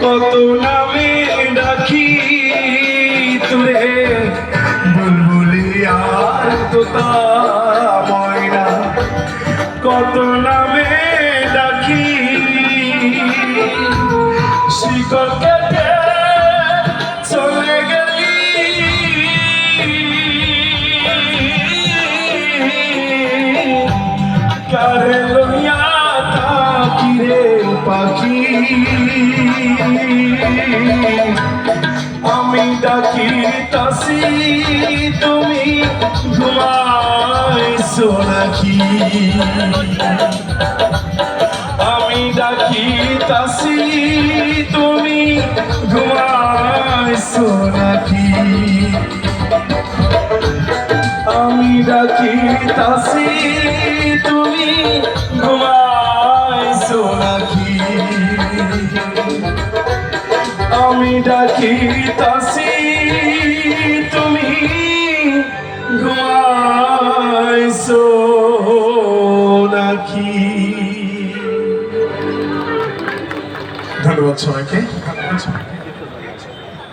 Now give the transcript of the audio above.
কত নামে ডাকি তুরে বুলবুলি আর তোতা ময়না, কত নামে ডাকি শিকল কেটে চলে গেলি কারে লইয়া থাকি রে পাখি, আমি ডাকি তাসি তুমি ঘুমাইছো নাকি, আমি ডাকি তাসি তুমি ঘুমাইছো নাকি, আমি ডাকি তাসি তুমি ঘুমাইছো নাকি, আমি ডাকি তাসি তুমি ঘুমাইছো নাকি। ধন্যবাদ সবাইকে।